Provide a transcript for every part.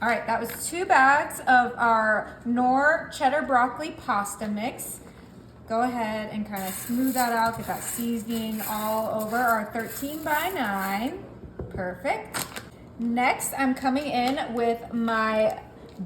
right, that was 2 bags of our Knorr cheddar broccoli pasta mix. Go ahead and kind of smooth that out, get that seasoning all over our 13 by 9. Perfect. Next, I'm coming in with my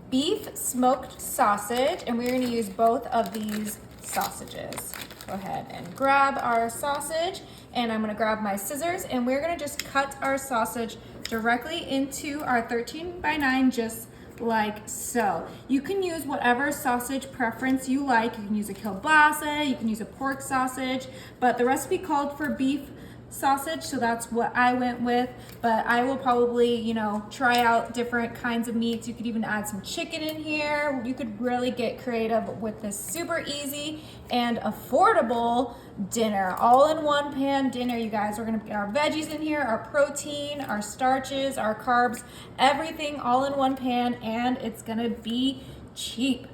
beef smoked sausage, and we're gonna use both of these sausages. Go ahead and grab our sausage, and I'm gonna grab my scissors, and we're gonna just cut our sausage directly into our 13 by 9, just like so. You can use whatever sausage preference you like. You can use a kielbasa, you can use a pork sausage, but the recipe called for beef sausage, so that's what I went with. But I will probably, you know, try out different kinds of meats. You could even add some chicken in here. You could really get creative with this super easy and affordable dinner, all in one pan dinner, you guys. We're gonna get our veggies in here, our protein, our starches, our carbs, everything all in one pan, and it's gonna be cheap.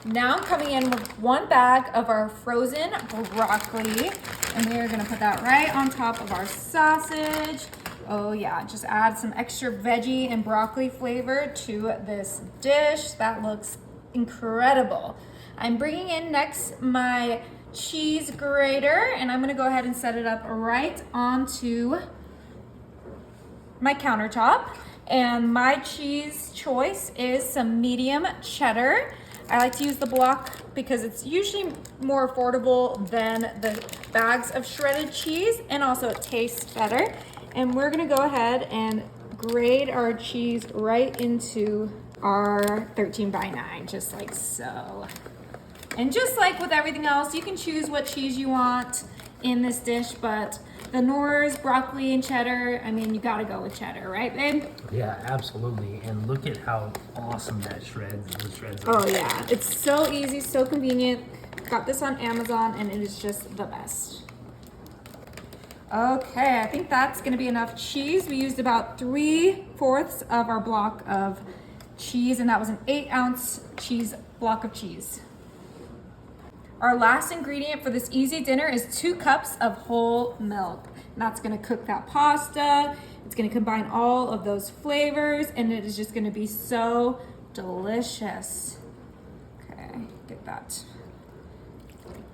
Now I'm coming in with 1 bag of our frozen broccoli, and we are gonna put that right on top of our sausage. Oh yeah, just add some extra veggie and broccoli flavor to this dish. That looks incredible. I'm bringing in next my cheese grater, and I'm gonna go ahead and set it up right onto my countertop. And my cheese choice is some medium cheddar. I like to use the block because it's usually more affordable than the bags of shredded cheese, and also it tastes better. And we're gonna go ahead and grate our cheese right into our 13 by 9, just like so. And just like with everything else, you can choose what cheese you want in this dish, but the Knorr's broccoli and cheddar, I mean, you gotta go with cheddar, right, babe? Yeah, absolutely. And look at how awesome that shreds are. Oh yeah, it's so easy, so convenient. Got this on Amazon, and it is just the best. Okay, I think that's gonna be enough cheese. We used about 3/4 of our block of cheese, and that was an 8-ounce block of cheese. Our last ingredient for this easy dinner is 2 cups of whole milk. And that's gonna cook that pasta. It's gonna combine all of those flavors, and it is just gonna be so delicious. Okay, get that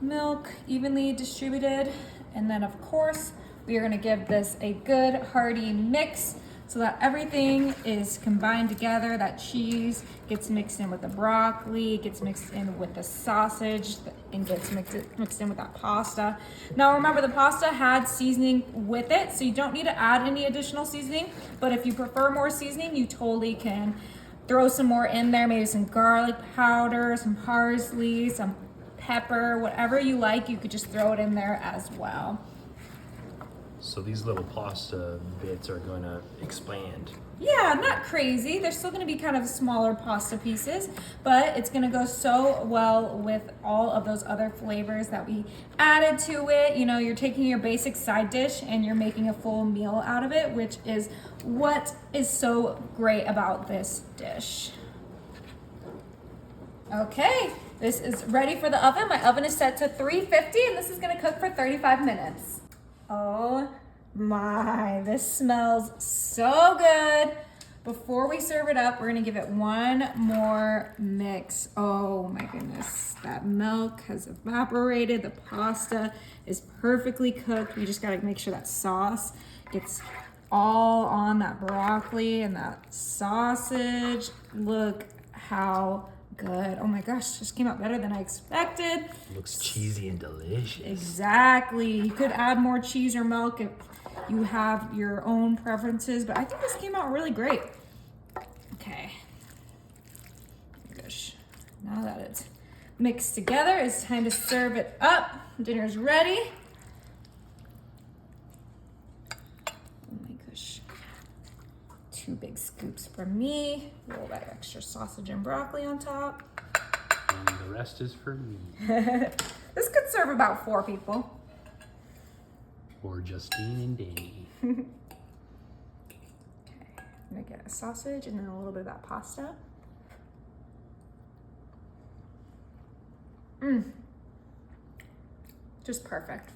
milk evenly distributed. And then of course, we are gonna give this a good hearty mix so that everything is combined together. That cheese gets mixed in with the broccoli, gets mixed in with the sausage, and gets mixed in with that pasta. Now remember, the pasta had seasoning with it, so you don't need to add any additional seasoning, but if you prefer more seasoning, you totally can throw some more in there, maybe some garlic powder, some parsley, some pepper, whatever you like, you could just throw it in there as well. So these little pasta bits are going to expand. Yeah, not crazy. They're still going to be kind of smaller pasta pieces, but it's going to go so well with all of those other flavors that we added to it. You know, you're taking your basic side dish and you're making a full meal out of it, which is what is so great about this dish. Okay, this is ready for the oven. My oven is set to 350, and this is going to cook for 35 minutes. Oh my, this smells so good. Before we serve it up, we're gonna give it one more mix. Oh my goodness, that milk has evaporated. The pasta is perfectly cooked. We just gotta make sure that sauce gets all on that broccoli and that sausage. Look how good. Oh my gosh, just came out better than I expected. Looks cheesy and delicious. Exactly. You could add more cheese or milk if you have your own preferences, but I think this came out really great. Okay. Gosh. Now that it's mixed together, it's time to serve it up. Dinner's ready. Oh my gosh. 2 big scoops for me. Roll that extra sausage and broccoli on top. And the rest is for me. This could serve about 4 people. Or Justine and Danny. Okay, I'm gonna get a sausage and then a little bit of that pasta. Just perfect.